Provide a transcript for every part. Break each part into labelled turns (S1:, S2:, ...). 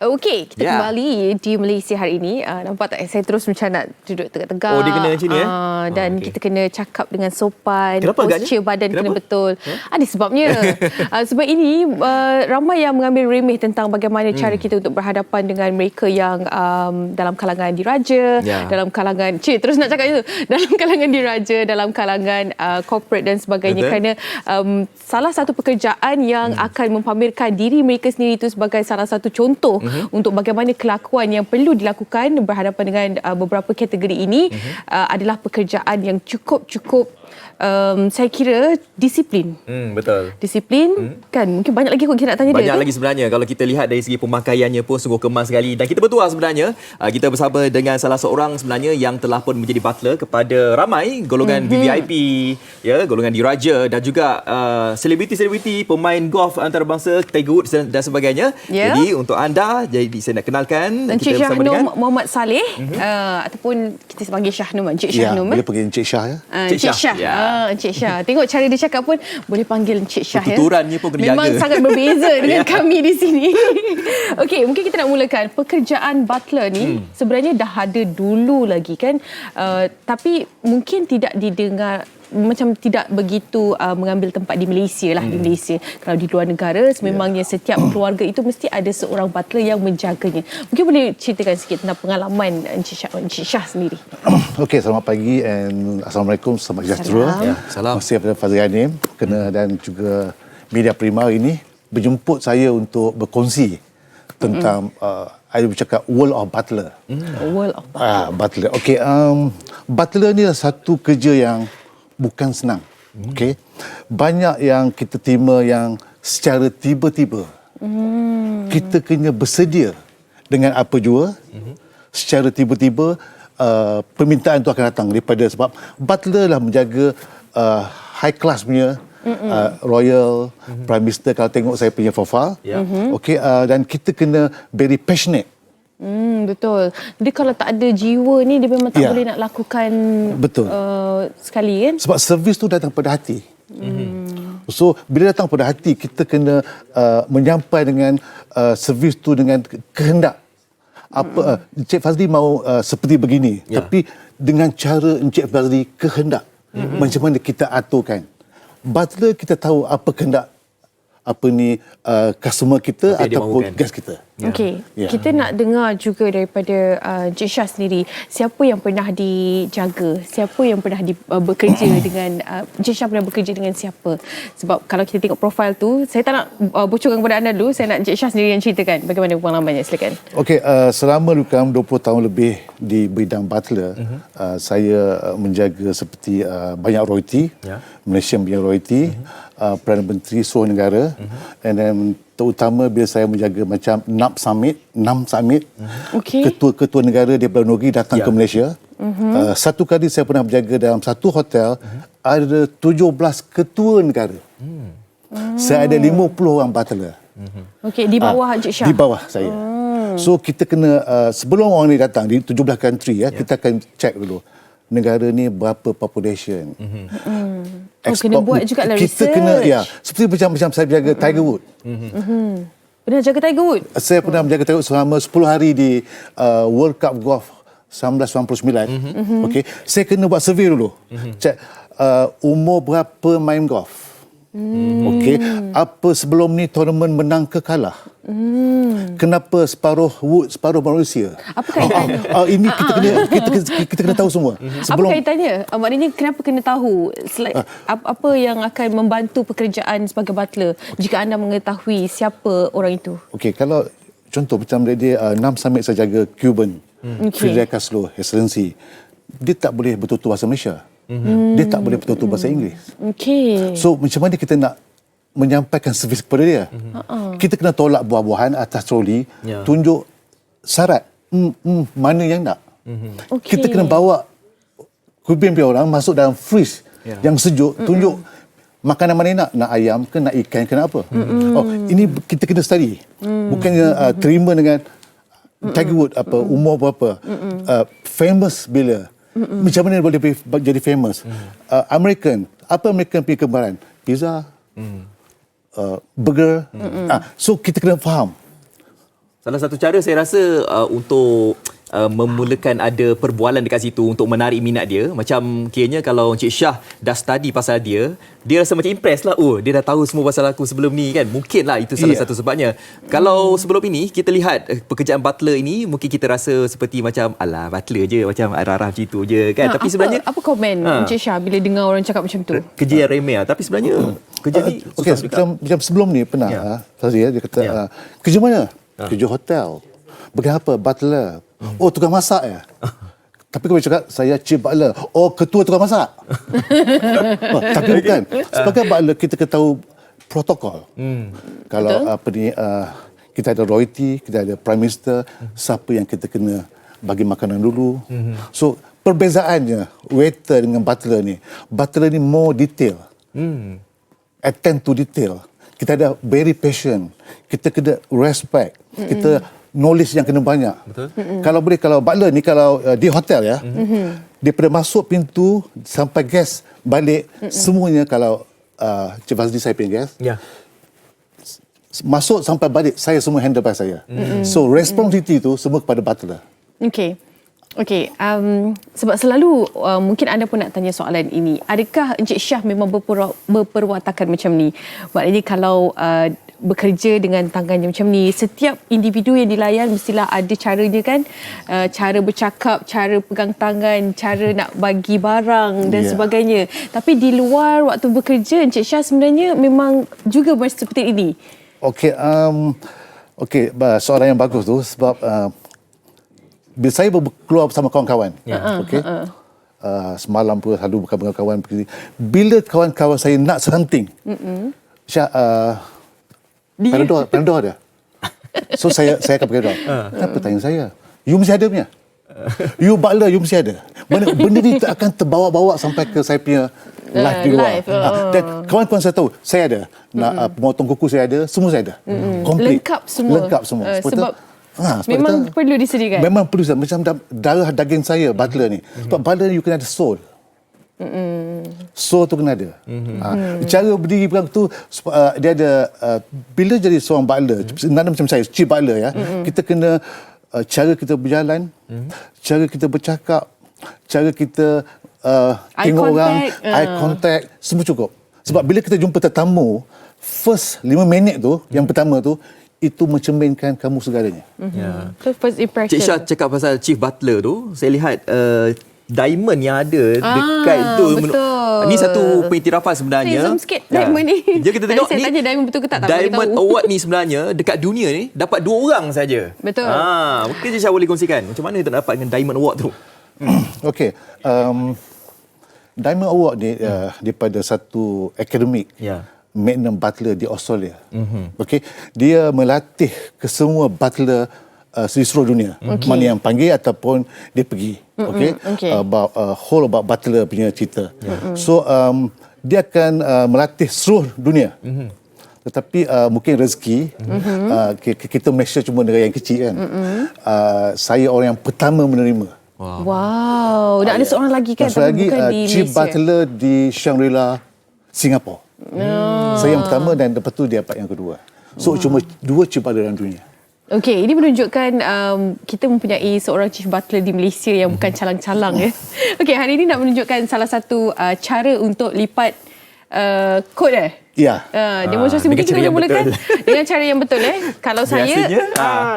S1: Okey, kita kembali di Malaysia hari ini. Nampak tak saya terus macam nak duduk tegak-tegak.
S2: Oh, dia kena macam ni
S1: Dan kita kena cakap dengan sopan.
S2: Kenapa
S1: posture badan kena betul. Ada sebabnya. Sebab ini ramai yang mengambil remeh tentang bagaimana cara kita untuk berhadapan dengan mereka yang dalam kalangan diraja, dalam kalangan terus nak cakap itu, dalam kalangan diraja, dalam kalangan corporate dan sebagainya. Kerana salah satu pekerjaan yang akan mempamerkan diri mereka sendiri itu sebagai salah satu contoh untuk bagaimana kelakuan yang perlu dilakukan berhadapan dengan beberapa kategori ini adalah pekerjaan yang cukup saya kira disiplin.
S2: Betul.
S1: Disiplin kan mungkin banyak lagi kot kita nak tanya
S2: banyak
S1: dia.
S2: Banyak lagi sebenarnya kalau kita lihat dari segi pemakaiannya pun sungguh kemas sekali. Dan kita bertuah sebenarnya kita bersama dengan salah seorang sebenarnya yang telah pun menjadi butler kepada ramai golongan VVIP, golongan diraja dan juga selebriti-selebriti, pemain golf antarabangsa, Tiger Woods dan sebagainya. Jadi untuk anda, jadi saya nak kenalkan
S1: Encik
S2: kita bersama dengan
S1: Muhammad Saleh ataupun kita panggil Syahnum, Encik Syahnum.
S3: Boleh panggil Encik Syah ya.
S1: Encik Syah. Encik Syah. Tengok cara dia cakap pun boleh panggil Encik Syah.
S2: Tuturannya pun kena
S1: memang
S2: jaga.
S1: sangat berbeza dengan kami di sini. Okey, mungkin kita nak mulakan. Pekerjaan butler ni sebenarnya dah ada dulu lagi kan. Tapi mungkin tidak didengar, macam tidak begitu mengambil tempat di Malaysia lah. Di Malaysia, kalau di luar negara sememangnya setiap keluarga itu mesti ada seorang butler yang menjaganya. Mungkin boleh ceritakan sikit tentang pengalaman Encik Syah sendiri.
S3: Okey, selamat pagi and Assalamualaikum, selamat sejahtera.
S2: Salam.
S3: Terima kasih kepada Fazil Ghanim dan juga Media Prima hari ini berjemput saya untuk berkongsi tentang saya bercakap World of Butler.
S1: World of Butler.
S3: Butler. Okey, butler ni satu kerja yang bukan senang. Okey. Banyak yang kita terima yang secara tiba-tiba. Kita kena bersedia dengan apa jua. Secara tiba-tiba permintaan itu akan datang daripada sebab butler lah menjaga high class punya royal prime minister. Kalau tengok saya punya profile. Okey, dan kita kena very passionate.
S1: Betul. Jadi kalau tak ada jiwa ni, dia memang tak boleh nak lakukan sekali kan. Sebab
S3: servis tu datang pada hati. So bila datang pada hati, kita kena menyampai dengan servis tu dengan kehendak. Encik Fazli mahu seperti begini, tapi dengan cara Encik Fazli kehendak. Macam mana kita aturkan. Butler kita tahu apa kehendak customer kita ataupun guest kita.
S1: Okey, kita nak dengar juga daripada Encik Syah sendiri, siapa yang pernah dijaga, siapa yang pernah bekerja dengan Encik Syah pernah bekerja dengan siapa? Sebab kalau kita tengok profil tu, saya tak nak bocorkan kepada anda dulu, saya nak Encik Syah sendiri yang ceritakan bagaimana pengalamannya. Silakan.
S3: Okey, selama lebih 20 tahun lebih di bidang butler, saya menjaga seperti banyak royalty, Malaysia punya royalty, Perdana Menteri seluruh negara, and then terutama bila saya menjaga macam NAM Summit, ketua-ketua negara daripada luar negeri datang ke Malaysia. Satu kali saya pernah berjaga dalam satu hotel, ada 17 ketua negara. Saya ada 50 orang butler.
S1: Okey, di bawah Encik Syah?
S3: Di bawah saya. So kita kena, sebelum orang ni datang, di 17 country, kita akan check dulu. Negara ni berapa population.
S1: Kena buat juga lah research.
S3: Kita kena, seperti macam saya jaga Tiger Woods.
S1: Pernah jaga Tiger Woods?
S3: Saya pernah menjaga Tiger Woods selama 10 hari di World Cup Golf 1999. Okey, saya kena buat survey dulu. Cek umur berapa main golf. Okey, apa sebelum ni tournament menang ke kalah? Kenapa separuh Wood, separuh Malaysia?
S1: Apa kaitannya?
S3: Ini kita kena tahu semua.
S1: Apa kaitannya? Maknanya kenapa kena tahu? Apa yang akan membantu pekerjaan sebagai butler jika anda mengetahui siapa orang itu?
S3: Okey, kalau contoh macam dia 6 summit saya jaga Cuban, Fidel Castro, Excellency. Dia tak boleh betul-betul bahasa Malaysia. Dia tak boleh betul-betul bahasa Inggeris. So macam mana kita nak menyampaikan servis kepada dia? Kita kena tolak buah-buahan atas troli, tunjuk syarat mana yang nak. Kita kena bawa kubin orang masuk dalam freeze yang sejuk, tunjuk makanan mana nak. Nak ayam ke, nak ikan ke, nak apa. Ini kita kena study. Bukannya terima dengan Tiger Woods, umur berapa, famous bila, macam mana boleh jadi famous. American, apa American punya kembaran? Pizza, burger. So kita kena faham
S2: Salah satu cara saya rasa untuk memulakan ada perbualan dekat situ untuk menarik minat dia. Macam kiranya kalau Encik Syah dah study pasal dia rasa macam impress lah. Oh, dia dah tahu semua pasal aku sebelum ni kan. Mungkin lah itu salah satu sebabnya. Kalau sebelum ini kita lihat pekerjaan butler ini, mungkin kita rasa seperti macam alah butler je, macam arah-arah macam tu je kan. Tapi sebenarnya
S1: apa komen Encik Syah bila dengar orang cakap macam tu?
S2: Kerja yang remeh lah. Tapi sebenarnya kerja ni
S3: okey, macam sebelum ni pernah dia kata kerja mana? Kerja hotel. Berapa? Butler. Oh, tukang masak ya? Tapi kau cakap, saya chief butler. Oh, ketua tukang masak. Tapi bukan. Sebagai butler, kita kena tahu protokol. Kalau kita ada royalty, kita ada prime minister, siapa yang kita kena bagi makanan dulu. So, perbezaannya, waiter dengan butler ni more detail. Attend to detail. Kita ada very patient. Kita kena respect. Kita knowledge yang kena banyak. Betul. Kalau butler ni kalau di hotel ya, daripada masuk pintu sampai guest balik semuanya kalau Cik Fazli saya punya guest. Masuk sampai balik saya semua handle by saya. So responsibility itu semua kepada butler.
S1: Okey, sebab selalu mungkin anda pun nak tanya soalan ini. Adakah Encik Syah memang berperwatakan macam ni? Maknanya kalau bekerja dengan tangannya macam ni, setiap individu yang dilayan mestilah ada caranya kan, cara bercakap, cara pegang tangan, cara nak bagi barang dan sebagainya. Tapi di luar waktu bekerja, Encik Syah sebenarnya memang juga seperti ini.
S3: Okey, soalan yang bagus tu sebab bila saya keluar bersama kawan-kawan, semalam pun selalu bukan dengan kawan. Bila kawan-kawan saya nak something, Syah, Panadol ada. So saya akan pakai Panadol. Kenapa tanya saya? You mesti ada punya. You butler, you mesti ada. Benda ni tak akan terbawa-bawa sampai ke saya punya live di luar. Dan kawan-kawan saya tahu, saya ada. Nak pemotong kuku saya ada, semua saya ada. Complete.
S1: Lengkap semua. Sebab memang perlu disediakan.
S3: Memang perlu. Macam darah daging saya, butler ni. Sebab butler you kena ada soul. Soul tu kena ada. Cara berdiri pegang tu dia ada bila jadi seorang butler, macam saya, chief butler ya, kita kena cara kita berjalan, cara kita bercakap, cara kita tengok orang, eye contact, semua cukup. Sebab bila kita jumpa tetamu, first 5 minit tu, yang pertama tu, itu mencerminkan kamu segalanya.
S1: So first impression.
S2: Cik Syah cakap pasal chief butler tu, saya lihat diamond yang ada dekat tu.
S1: Betul.
S2: Ni satu pengiktirafan sebenarnya.
S1: Saya zoom sikit diamond ni.
S2: Jom kita tengok
S1: saya
S2: ni.
S1: tanya diamond betul ke tak?
S2: Diamond Award ni sebenarnya dekat dunia ni dapat 2 orang saja.
S1: Betul.
S2: Mungkin Cik Syah boleh kongsikan macam mana kita dapat dengan Diamond Award tu.
S3: Okey. Diamond Award ni daripada satu akademik. Magnum Butler di Australia. Okey, dia melatih ke semua butler di seluruh dunia. Mana yang panggil ataupun dia pergi. Okey. About whole about butler punya cerita. So dia akan melatih seluruh dunia. Tetapi mungkin rezeki kita Malaysia cuma negara yang kecil kan. Saya orang yang pertama menerima.
S1: Wow. Dan ada seorang lagi kan,
S3: tapi bukan di Malaysia. Chief Butler di Shangri-La, Singapura. Saya yang pertama dan lepas tu dia dapat yang kedua. So cuma 2 chief butler dalam dunia.
S1: Okey, ini menunjukkan kita mempunyai seorang chief butler di Malaysia yang bukan calang-calang ya. Okey, hari ini nak menunjukkan salah satu cara untuk lipat kod
S3: Ya.
S1: Demonstrasi mungkin kita boleh mulakan dengan cara yang betul Kalau saya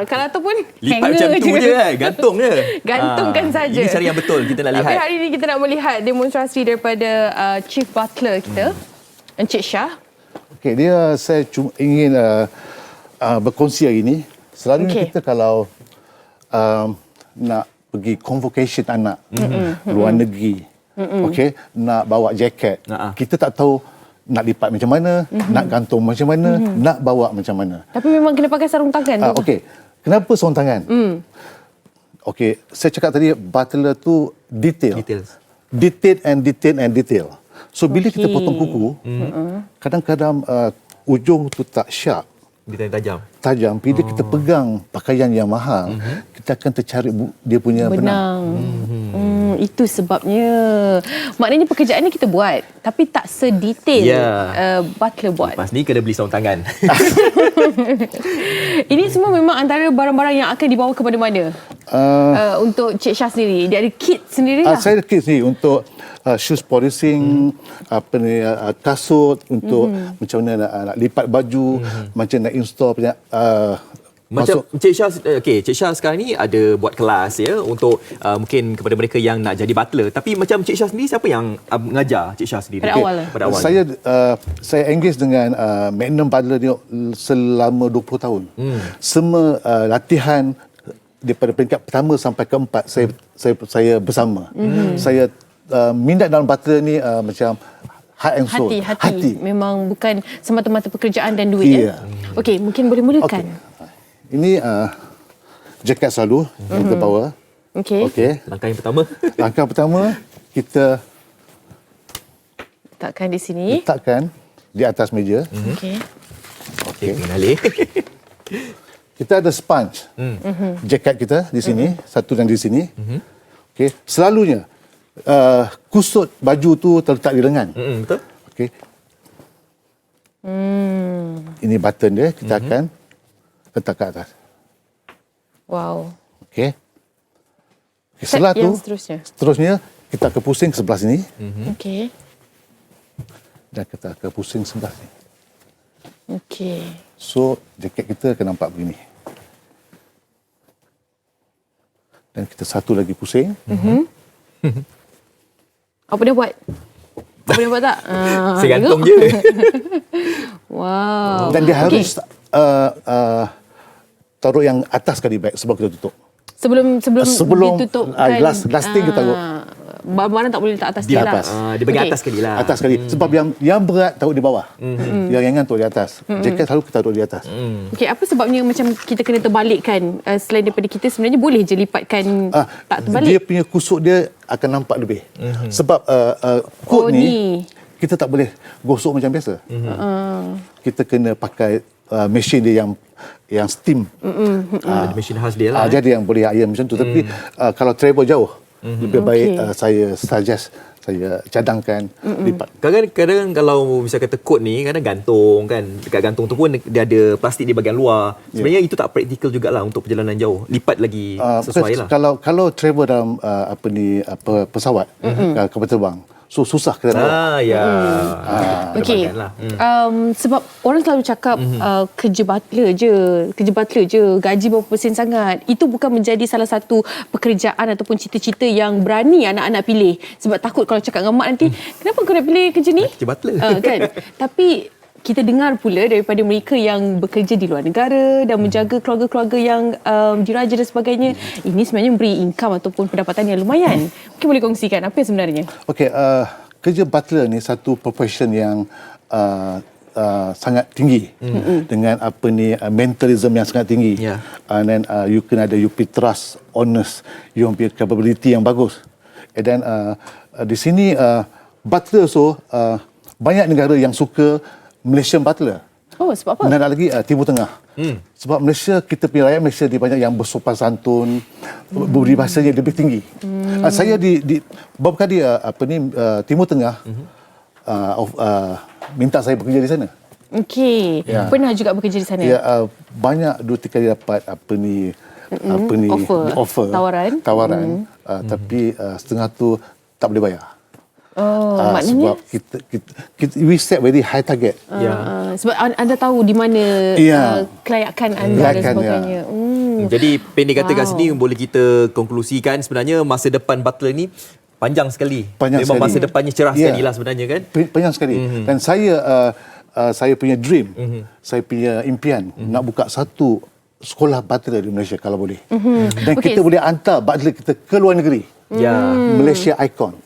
S1: kalau ataupun
S2: lipat macam tu je gantung je.
S1: Gantungkan saja.
S2: Ini cara yang betul kita nak lihat.
S1: Tapi hari ini kita nak melihat demonstrasi daripada chief butler kita, Encik Syah.
S3: Okey, saya cuma ingin berkongsi hari ini. Selalunya kita kalau nak pergi convocation anak luar negeri, okey, nak bawa jaket, kita tak tahu nak lipat macam mana, nak gantung macam mana, nak bawa macam mana.
S1: Tapi memang kena pakai sarung tangan.
S3: Okey, kenapa sarung tangan? Okey, saya cakap tadi butler tu detail. Detail. So bila kita potong kuku, kadang-kadang ujung tu tak sharp. Tajam. Bila kita pegang pakaian yang mahal, kita akan tercari dia punya benang.
S1: Itu sebabnya. Maknanya pekerjaan ni kita buat, tapi tak sedetail butler buat.
S2: Lepas ni kena beli sarung tangan.
S1: Ini semua memang antara barang-barang yang akan dibawa ke mana-mana. Untuk Cik Syah sendiri, dia ada kit sendiri lah.
S3: Saya ada kit sendiri untuk shoes polishing, kasut, untuk macam mana nak lipat baju, macam nak install punya
S2: macam Cik Syah, Cik Syah sekarang ni ada buat kelas untuk mungkin kepada mereka yang nak jadi butler. Tapi macam Cik Syah sendiri, siapa yang mengajar Cik Syah sendiri?
S1: Pada awal.
S3: Saya engage dengan Magnum Butler ni selama 20 tahun. Semua latihan daripada peringkat pertama sampai keempat saya bersama. Saya minat dalam butler ni macam heart and soul.
S1: Hati. Memang bukan semata-mata pekerjaan dan duit. Okey, mungkin boleh mulakan.
S3: Ini jaket selalu kita bawa. Okey.
S2: Langkah yang pertama.
S3: Langkah pertama, kita
S1: letakkan di sini.
S3: Letakkan di atas meja.
S2: Okey, mengalir.
S3: Kita ada sponge. Jaket kita di sini, satu dan di sini. Okey, selalunya kusut baju tu terletak di lengan.
S2: Betul.
S3: Okey. Ini button dia, kita akan letak ke atas.
S1: Wow.
S3: Okey. Setelah tu, seterusnya kita akan pusing ke sebelah sini.
S1: Okey.
S3: Dan kita akan pusing sebelah sini.
S1: Okey.
S3: So, jaket kita akan nampak begini. Dan kita satu lagi pusing.
S1: Apa dia buat? Apa dia buat tak?
S2: Saya gantung je.
S1: Wow.
S3: Dan dia harus taruh yang atas sekali beg sebelum kita tutup.
S1: Sebelum ditutup
S3: last thing kita taruh.
S1: Barang-barang tak boleh letak atas
S3: Di
S1: dia
S3: atas.
S1: lah.
S2: Dia bagi atas sekali lah.
S3: Atas sekali. Sebab yang berat taruh di bawah. Yang ringan taruh di atas. Jaket selalu kita taruh di atas.
S1: Okey, apa sebabnya macam kita kena terbalikkan? Selain daripada kita sebenarnya boleh je lipatkan tak terbalik.
S3: Dia punya kusut dia akan nampak lebih. Sebab kot ni kita tak boleh gosok macam biasa. Kita kena pakai mesin dia yang steam.
S2: Ada mesin khas dia lah.
S3: Jadi yang boleh iron macam tu. Tapi kalau travel jauh, lebih baik saya suggest, saya cadangkan lipat.
S2: Kadang-kadang kalau misal kata kot ni, kadang gantung kan. Dekat gantung tu pun dia ada plastik di bahagian luar. Sebenarnya itu tak praktikal jugalah untuk perjalanan jauh. Lipat lagi sesuai lah.
S3: Kalau travel dalam pesawat, kapal terbang, so susah kita nak.
S1: Okey. Sebab orang selalu cakap kerja butler je, gaji berapa persen sangat. Itu bukan menjadi salah satu pekerjaan ataupun cita-cita yang berani anak-anak pilih. Sebab takut kalau cakap dengan mak nanti, kenapa kau nak pilih kerja ni?
S2: Kerja butler.
S1: Kan? Tapi kita dengar pula daripada mereka yang bekerja di luar negara dan menjaga keluarga-keluarga yang diraja dan sebagainya. Ini sebenarnya memberi income ataupun pendapatan yang lumayan. Mungkin boleh kongsikan apa yang sebenarnya?
S3: Okey, kerja butler ni satu profession yang sangat tinggi dengan mentalism yang sangat tinggi. And then you kena ada trust, honest, you punya capability yang bagus. And then di sini butler banyak negara yang suka Malaysian butler.
S1: Oh, sebab apa?
S3: Dan ada lagi Timur Tengah. Sebab Malaysia, kita punya rakyat Malaysia dia banyak yang bersopan santun, budi bahasanya lebih tinggi. Saya di beberapa kali Timur Tengah minta saya bekerja di sana.
S1: Okey. Pernah juga bekerja di sana?
S3: Ya, banyak 2-3 kali dapat offer, tawaran. Tapi setengah tu tak boleh bayar.
S1: Maknanya
S3: sebab kita we set very high target.
S1: Sebab anda tahu di mana kelayakan anda dan sebagainya.
S2: Jadi pendek kata kat sini boleh kita konklusikan sebenarnya masa depan butler ni panjang sekali. Memang masa depannya cerah sekali lah sebenarnya kan.
S3: Panjang sekali. Dan saya punya dream, saya punya impian nak buka satu sekolah butler di Malaysia kalau boleh. Dan kita boleh hantar butler kita ke luar negeri. Malaysia Icon.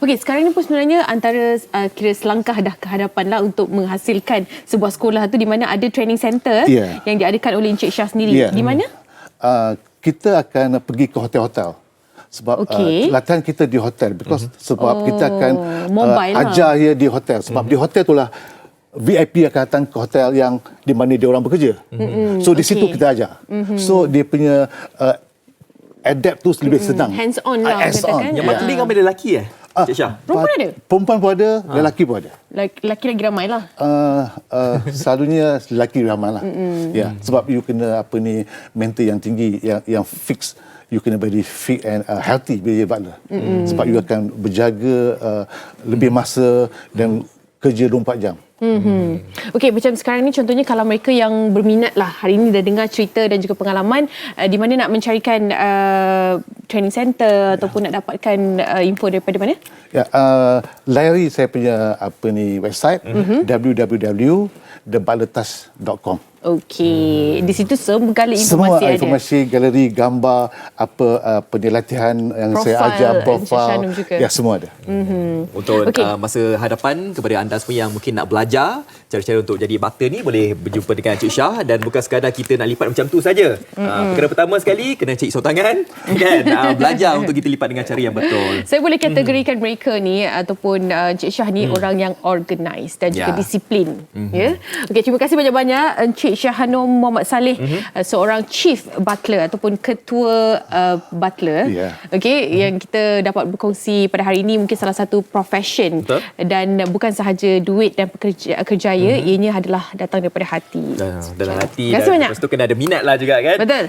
S1: Okey, sekarang ni pun sebenarnya antara kira selangkah dah ke hadapan lah untuk menghasilkan sebuah sekolah tu di mana ada training center yang diadakan oleh Encik Syah sendiri. Di mana?
S3: Kita akan pergi ke hotel-hotel. Sebab latihan kita di hotel sebab kita akan ajar dia di hotel. Sebab di hotel itulah VIP akan datang ke hotel yang di mana dia orang bekerja. So di situ kita ajar. So dia punya adapt tu lebih senang.
S1: Hands on lah,
S3: Hands on.
S1: katakan.
S2: Yang butler ramai lelaki Cik Syah?
S1: Perempuan ada?
S3: Perempuan pun ada, lelaki pun ada.
S1: Lelaki lagi ramai lah.
S3: Selalunya lelaki ramai lah. Ya, sebab you kena mental yang tinggi, yang fix. You kena very fit and healthy bila butler. Sebab you akan berjaga lebih masa dan kerja 24 jam.
S1: Okey, macam sekarang ni contohnya kalau mereka yang berminat lah hari ini dah dengar cerita dan juga pengalaman di mana nak mencarikan training center ataupun nak dapatkan info daripada mana?
S3: Ya, layari saya punya website www.thebutlertouch.com.
S1: Okey, di situ segala informasi
S3: semua
S1: ada.
S3: informasi, galeri, gambar, latihan yang
S1: Profile,
S3: saya ajar,
S1: Encik
S3: profil,
S1: Shanum juga.
S3: ya semua ada.
S2: Untuk
S1: Okey.
S2: masa hadapan kepada anda semua yang mungkin nak belajar cara-cara untuk jadi butler ni, boleh berjumpa dengan Cik Syah, dan bukan sekadar kita nak lipat macam tu saja. Perkara pertama sekali kena cek isu tangan kan, belajar untuk kita lipat dengan cara yang betul.
S1: Saya boleh kategorikan mereka ni ataupun Encik Syah ni orang yang organised dan juga disiplin. Ya. Okey, terima kasih banyak-banyak Encik Syahanum Muhammad Saleh, seorang chief butler ataupun ketua butler. Okey, yang kita dapat berkongsi pada hari ini mungkin salah satu profession.
S2: Betul.
S1: Dan bukan sahaja duit dan kerjaya, ianya adalah datang daripada hati.
S2: Dalam hati,
S1: Terima kasih
S2: dan
S1: banyak.
S2: lepas tu kena ada minat lah juga kan.
S1: Betul.